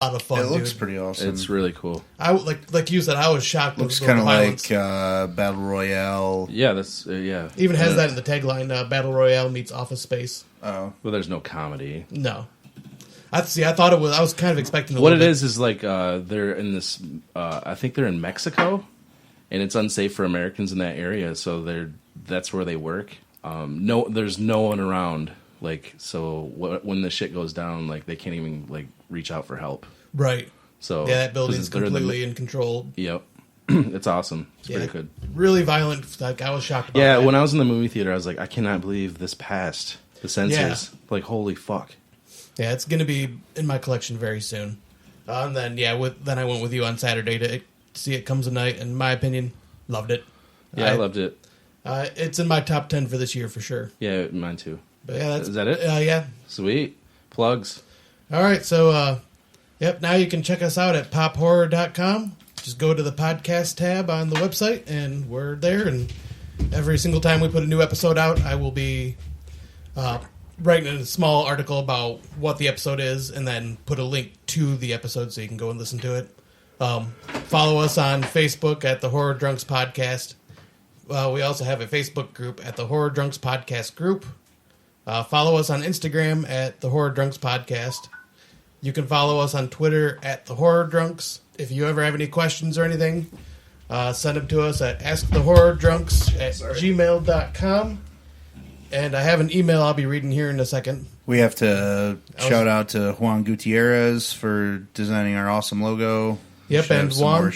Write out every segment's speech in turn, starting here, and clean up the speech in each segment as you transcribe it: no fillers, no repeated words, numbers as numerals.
lot of fun. It looks dude. pretty awesome. It's really cool. I like you said, I was shocked. Looks kind of like Battle Royale. Yeah, that's yeah. Even has that in the tagline: Battle Royale meets Office Space. Oh, well, there's no comedy. No, I thought it was. I was kind of expecting. What it is like they're in this. I think they're in Mexico, and it's unsafe for Americans in that area. So that's where they work. There's no one around. Like, so when the shit goes down, like they can't even like reach out for help. Right. So yeah, that building's completely in control. Yep. It's awesome. It's pretty good. Really violent. Like I was shocked about that. When I was in the movie theater, I was like, I cannot believe this passed the censors. Yeah. Like, holy fuck. Yeah, it's going to be in my collection very soon. And then, then I went with you on Saturday to see It Comes a Night, and in my opinion, loved it. Yeah, I loved it. It's in my top 10 for this year for sure. Yeah, mine too. But yeah, is that it? Yeah. Sweet. Plugs. All right, so, now you can check us out at pophorror.com. Just go to the podcast tab on the website, and we're there. And every single time we put a new episode out, I will be writing a small article about what the episode is, and then put a link to the episode so you can go and listen to it. Follow us on Facebook at the Horror Drunks Podcast. We also have a Facebook group at the Horror Drunks Podcast group. Follow us on Instagram at the Horror Drunks Podcast. You can follow us on Twitter at the Horror Drunks. If you ever have any questions or anything, send them to us at askthehorrordrunks@gmail.com. And I have an email I'll be reading here in a second. We have to shout out to Juan Gutierrez for designing our awesome logo. Yep, and Juan.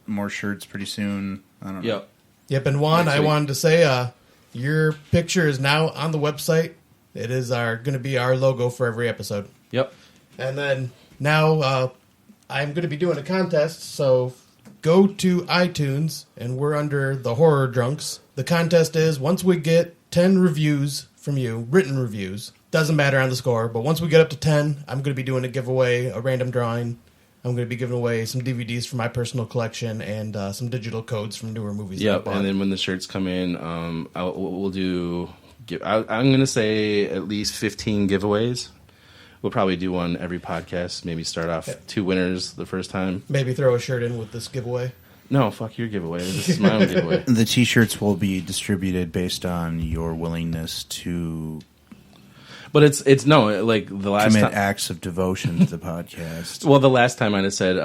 More shirts pretty soon. I don't know. Yep, and Juan, I wanted to say your picture is now on the website. It is going to be our logo for every episode. Yep. And then now I'm going to be doing a contest, so go to iTunes, and we're under the Horror Drunks. The contest is once we get 10 reviews from you, written reviews, doesn't matter on the score, but once we get up to 10, I'm going to be doing a giveaway, a random drawing. I'm going to be giving away some DVDs from my personal collection and some digital codes from newer movies. Yep, and then when the shirts come in, we'll do... I'm going to say at least 15 giveaways. We'll probably do one every podcast. Maybe start off 2 winners the first time. Maybe throw a shirt in with this giveaway. No, fuck your giveaway. This is my own giveaway. The T-shirts will be distributed based on your willingness to... But it's no, like the last commit acts of devotion to the podcast. Well, the last time I just said,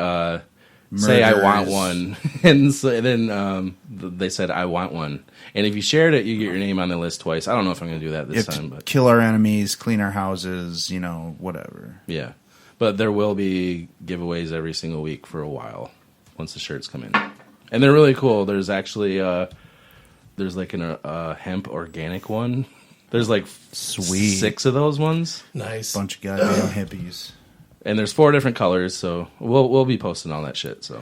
say I want one. And so then they said, I want one. And if you shared it, you get your name on the list twice. I don't know if I'm going to do that this time. But kill our enemies, clean our houses, whatever. Yeah. But there will be giveaways every single week for a while once the shirts come in. And they're really cool. There's actually, there's like a hemp organic one. There's like sweet 6 of those ones. Nice. Bunch of goddamn hippies. And there's 4 different colors, so we'll be posting all that shit. So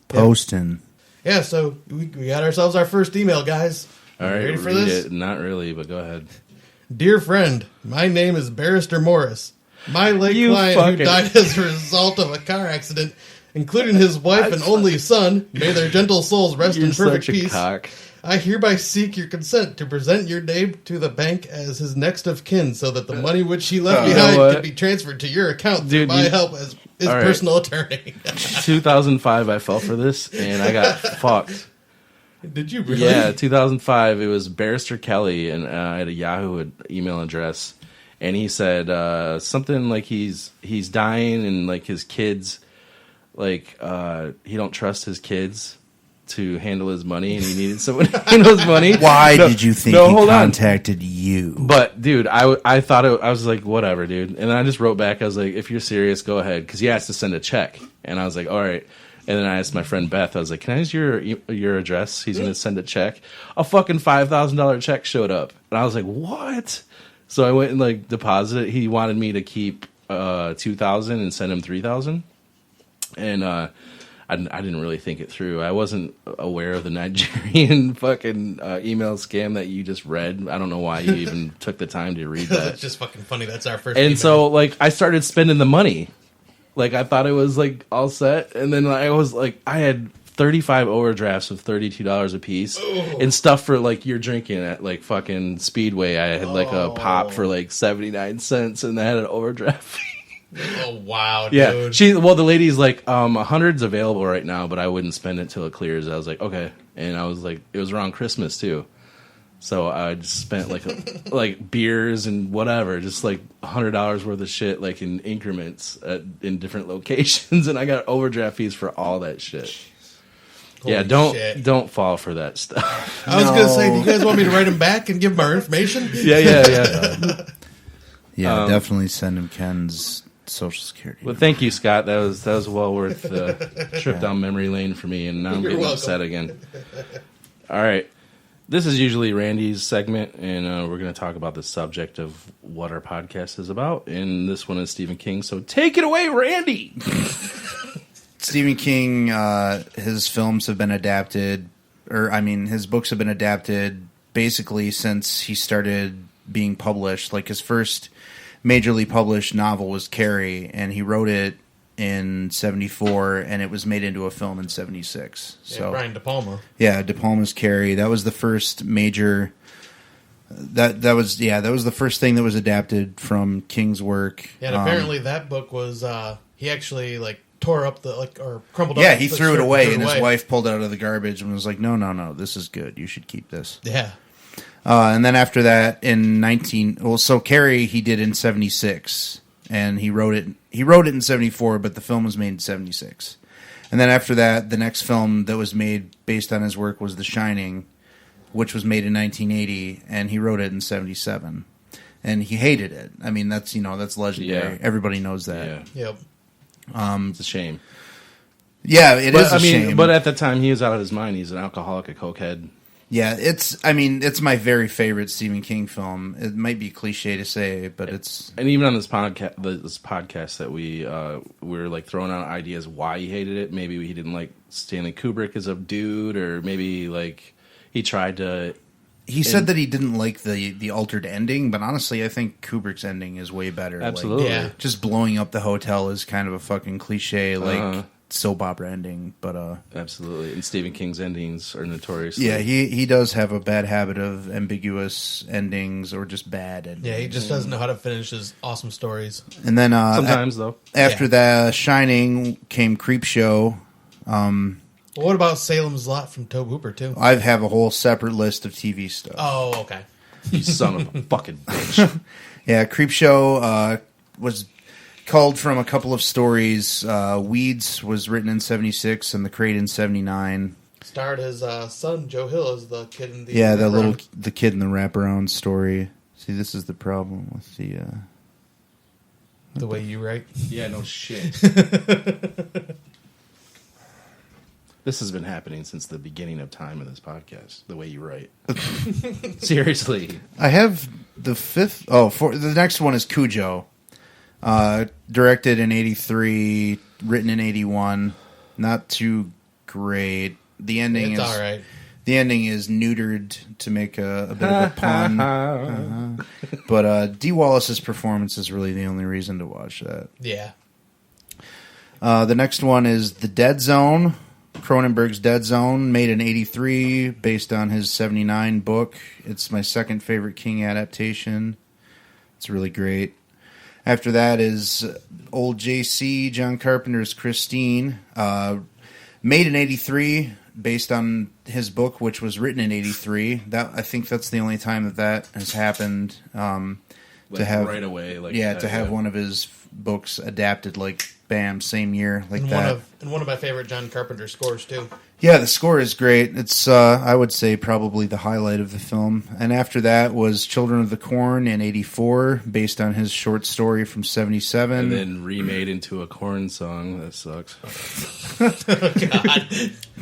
posting. Yeah, so we got ourselves our first email, guys. All right, ready for this? It. Not really, but go ahead. Dear friend, my name is Barrister Morris. My late client who died as a result of a car accident, including his wife and only son, may their gentle souls rest in perfect peace. Cock. I hereby seek your consent to present your name to the bank as his next of kin so that the money which he left behind can be transferred to your account through my help as his personal attorney. 2005, I fell for this, and I got fucked. Did you really? Yeah, 2005, it was Barrister Kelly, and I had a Yahoo email address, and he said something like he's dying, and like his kids, like he don't trust his kids to handle his money, and he needed someone to handle his money. Why did you think he contacted you? But, dude, I thought I was like, whatever, dude. And then I just wrote back, I was like, if you're serious, go ahead. Because he asked to send a check. And I was like, all right. And then I asked my friend Beth, I was like, can I use your address? He's going to send a check. A fucking $5,000 check showed up. And I was like, what? So I went and, like, deposited. He wanted me to keep $2,000 and send him $3,000. And, I didn't really think it through. I wasn't aware of the Nigerian fucking email scam that you just read. I don't know why you even took the time to read that. It's just fucking funny. That's our first And email. so, like, I started spending the money. Like, I thought it was, like, all set. And then I was, like, I had 35 overdrafts of $32 a piece. And stuff for, like, you're drinking at, like, fucking Speedway. I had, like, a pop for, like, 79 cents. And I had an overdraft fee. Oh wow, Yeah, dude. the lady's like, 100's available right now, but I wouldn't spend it till it clears. I was like, okay, and I was like, it was around Christmas too, so I just spent like beers and whatever, just like $100 worth of shit, like in increments in different locations, and I got overdraft fees for all that shit. Holy shit. don't fall for that stuff. I was gonna say, do you guys want me to write him back and give him our information? Yeah. Yeah, definitely send him Ken's Social Security. Well, thank you, Scott. That was well worth the trip down memory lane for me, and now I'm getting upset again. All right. This is usually Randy's segment, and we're going to talk about the subject of what our podcast is about, and this one is Stephen King, so take it away, Randy! Stephen King, his films have been adapted, his books have been adapted basically since he started being published. Like, his first majorly published novel was Carrie, and he wrote it in 1974, and it was made into a film in 1976. So Brian De Palma. Yeah, De Palma's Carrie. That was the first major. That was the first thing that was adapted from King's work. Yeah, and apparently that book was he actually tore up or crumpled up. Yeah, he threw it away, and his wife pulled it out of the garbage and was like, "No, this is good. You should keep this." Yeah. And then after that, so Carrie he did in 1976, and he wrote it in 1974, but the film was made in 1976. And then after that, the next film that was made based on his work was The Shining, which was made in 1980, and he wrote it in 1977. And he hated it. I mean, that's legendary. Yeah. Everybody knows that. Yeah. Yep. It's a shame. Yeah, it is a shame. But at the time, he was out of his mind. He's an alcoholic, a cokehead. Yeah, it's my very favorite Stephen King film. It might be cliche to say, but it's... And even on this podcast that we were like throwing out ideas why he hated it. Maybe he didn't like Stanley Kubrick as a dude, or maybe like he tried to... He said that he didn't like the altered ending, but honestly, I think Kubrick's ending is way better. Absolutely. Yeah. Just blowing up the hotel is kind of a fucking cliche, soap opera ending, but absolutely. And Stephen King's endings are notoriously... Yeah, he does have a bad habit of ambiguous endings or just bad endings. Yeah, he just doesn't know how to finish his awesome stories. And then sometimes though, after The Shining came Creepshow. Well, what about Salem's Lot from Tobe Hooper too? I have a whole separate list of TV stuff. Oh, okay. You son of a fucking bitch. Yeah, Creepshow was culled from a couple of stories. Weeds was written in 1976 and The Crate in 1979. Starred his son Joe Hill as the kid in the the kid in the wraparound story. See, this is the problem with the way you write. Yeah, no shit. This has been happening since the beginning of time of this podcast. The way you write. Seriously. I have the fifth. The next one is Cujo. Directed in 1983, written in 1981. Not too great. The ending is all right. The ending is neutered to make a bit of a pun. But Dee Wallace's performance is really the only reason to watch that. Yeah. The next one is The Dead Zone. Cronenberg's Dead Zone, made in 1983, based on his 1979 book. It's my second favorite King adaptation. It's really great. After that is Old JC, John Carpenter's Christine, made in 1983, based on his book, which was written in 1983. I think that's the only time that has happened. To have right away, to have one of his books adapted, bam, same year, that. One of my favorite John Carpenter scores too. Yeah, the score is great. It's, I would say, probably the highlight of the film. And after that was Children of the Corn in 1984, based on his short story from 1977. And then remade into a Corn song. That sucks. Oh, God.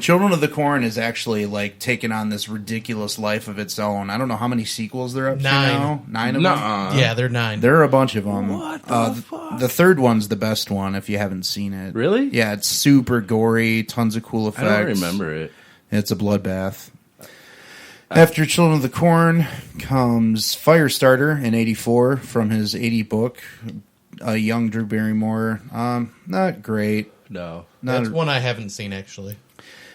Children of the Corn is actually, taking on this ridiculous life of its own. I don't know how many sequels they're up to now. 9 of them? Yeah, they're 9. There are a bunch of them. What the fuck? The third one's the best one, if you haven't seen it. Really? Yeah, it's super gory, tons of cool effects. I don't remember it. It's a bloodbath. After Children of the Corn comes Firestarter in 1984 from his 1980 book. A young Drew Barrymore. Not great. No. That's one I haven't seen, actually.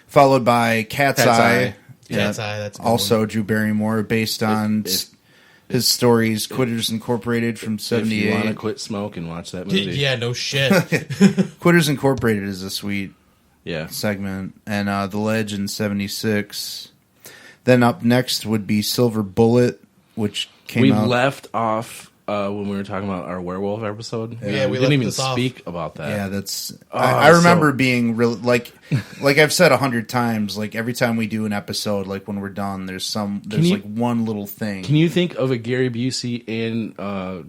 Followed by Cat's Eye. Cat's Eye, that's a good also one. Drew Barrymore, based on... his stories, Quitters Incorporated from If you want to '78. quit smoking, watch that movie. Yeah, no shit. Quitters Incorporated is a sweet Yeah. segment, and The Ledge in '76. Then up next would be Silver Bullet, which came We out. left off when we were talking about our werewolf episode. Yeah, we didn't left even this off. speak about that. Yeah, that's. Oh, I remember so- being real like I've said 100 times. Like every time we do an episode, like when we're done, there's you- like one little thing. Can you think of a Gary Busey and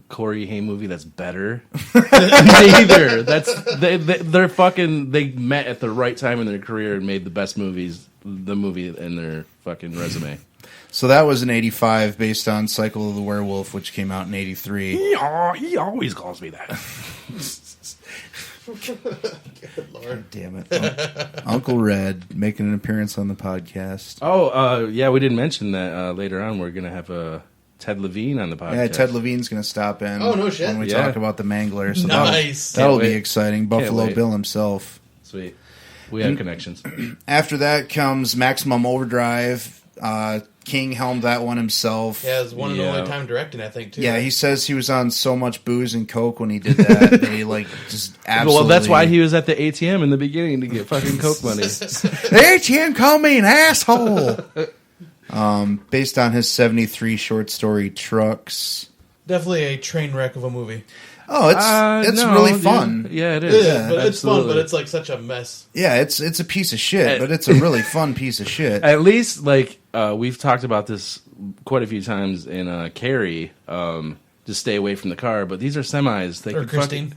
Corey Haim movie that's better? Neither. They're fucking. They met at the right time in their career and made the best movies. The movie in their fucking resume. So that was in '85, based on Cycle of the Werewolf, which came out in '83. He always calls me that. Lord. Damn it, Uncle Red making an appearance on the podcast. Oh, yeah, we didn't mention that later on. We're gonna have Ted Levine on the podcast. Yeah, Ted Levine's going to stop in. Oh, no shit. When we Yeah. talk about the Mangler. So Nice. That'll Can't be wait. exciting. Buffalo wait. Bill himself. Sweet. We have connections. After that comes Maximum Overdrive. King helmed that one himself. Yeah, it's one and Yeah. only time directing, I think, too. Yeah, he says he was on so much booze and coke when he did that. That he just absolutely. Well, that's why he was at the ATM in the beginning to get fucking Coke money. The ATM called me an asshole. Based on his '73 short story Trucks. Definitely a train wreck of a movie. Oh, it's No, really dude. fun. Yeah, it It is. is, but it's fun, Absolutely. but it's like such a mess. Yeah, it's a piece of shit, but it's a really fun piece of shit. At least, like, we've talked about this quite a few times in Carrie, to stay away from the car, but these are semis. They Or could Christine.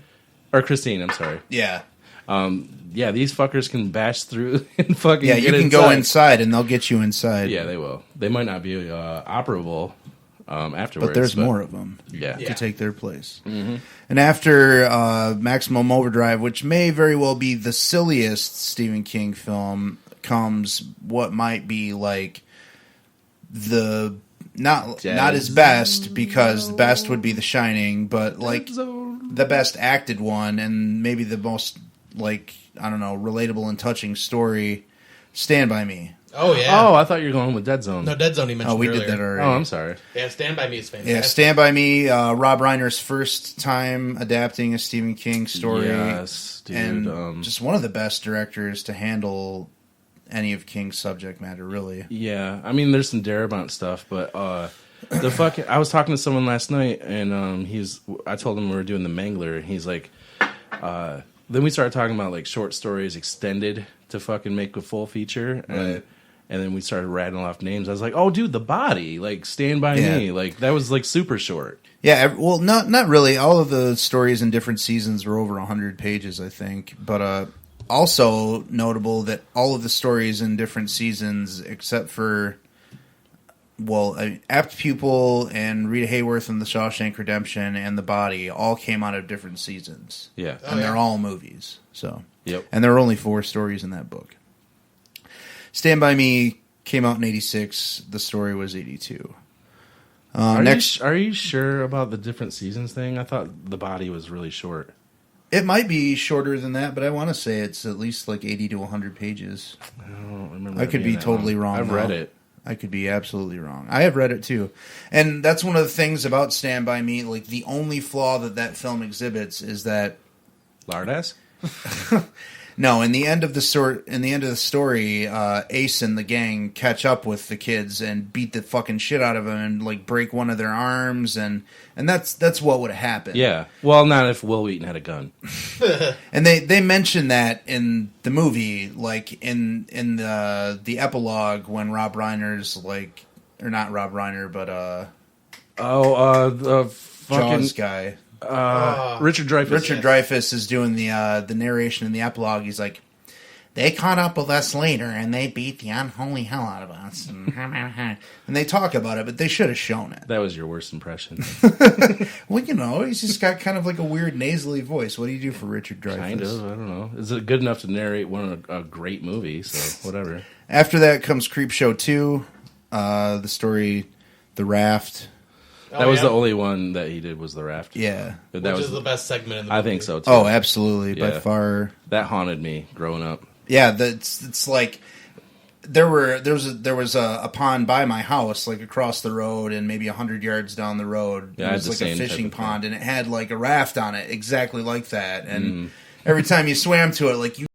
Or Christine, I'm sorry. Yeah. Yeah, these fuckers can bash through and fucking Yeah, you get can go inside and they'll get you inside. Yeah, they will. They might not be operable afterwards. But there's more of them. Yeah. To take their place. Mm-hmm. And after Maximum Overdrive, which may very well be the silliest Stephen King film, comes what might be like the not his best, because the best would be The Shining, but like the best acted one and maybe the most, like, I don't know, relatable and touching story, Stand By Me. Oh, yeah. Oh, I thought you were going with Dead Zone. No, Dead Zone he mentioned Oh, we earlier. did that already. Oh, I'm sorry. Yeah, Stand By Me is fantastic. Yeah, Stand By Me, Rob Reiner's first time adapting a Stephen King story. Yes, dude. And just one of the best directors to handle any of King's subject matter, really. Yeah, I mean, there's some Darabont stuff, but the fucking. I was talking to someone last night, and I told him we were doing the Mangler, and he's like, then we started talking about like short stories extended to fucking make a full feature, and then we started rattling off names. I was like, oh, dude, The Body, like Stand By Me, like that was like super short. Yeah, well, not really. All of the stories in different seasons were over 100 pages, I think. But also notable that all of the stories in different seasons, except for, Apt Pupil and Rita Hayworth and The Shawshank Redemption and The Body, all came out of different seasons. Yeah. And they're all movies. So, Yep. And there are only 4 stories in that book. Stand By Me came out in '86. The story was '82. Are Next, you sure about the different seasons thing? I thought The Body was really short. it might be shorter than that, but I want to say it's at least like 80 to 100 pages. I don't remember. I it could being be that totally long. wrong. I've though. read it. I could be absolutely wrong. I have read it too. And that's one of the things about Stand By Me. Like, the only flaw that film exhibits is that, Lardass? no, in the end of the story, Ace and the gang catch up with the kids and beat the fucking shit out of them and like break one of their arms, and that's what would happen. Yeah. Well, not if Will Wheaton had a gun. And they mention that in the movie, like in the epilogue, when Rob Reiner's like, or not Rob Reiner, but The fucking Jaws guy. Richard Dreyfuss. Richard Dreyfuss is doing the narration in the epilogue. He's like, they caught up with us later, and they beat the unholy hell out of us. And they talk about it, but they should have shown it. That was your worst impression. Well, he's just got kind of like a weird nasally voice. What do you do for Richard Dreyfuss? Kind of. I don't know. Is it good enough to narrate a great movie? So whatever. After that comes Creepshow 2, the story, The Raft. That was the only one that he did was The Raft. Yeah. But Which that was is the best segment in the movie. I think so too. Oh, absolutely. By Yeah. far. That haunted me growing up. Yeah, it's like there was a pond by my house, like across the road, and maybe 100 yards down the road. Yeah, it was like a fishing pond, and it had like a raft on it, exactly like that. And every time you swam to it, like you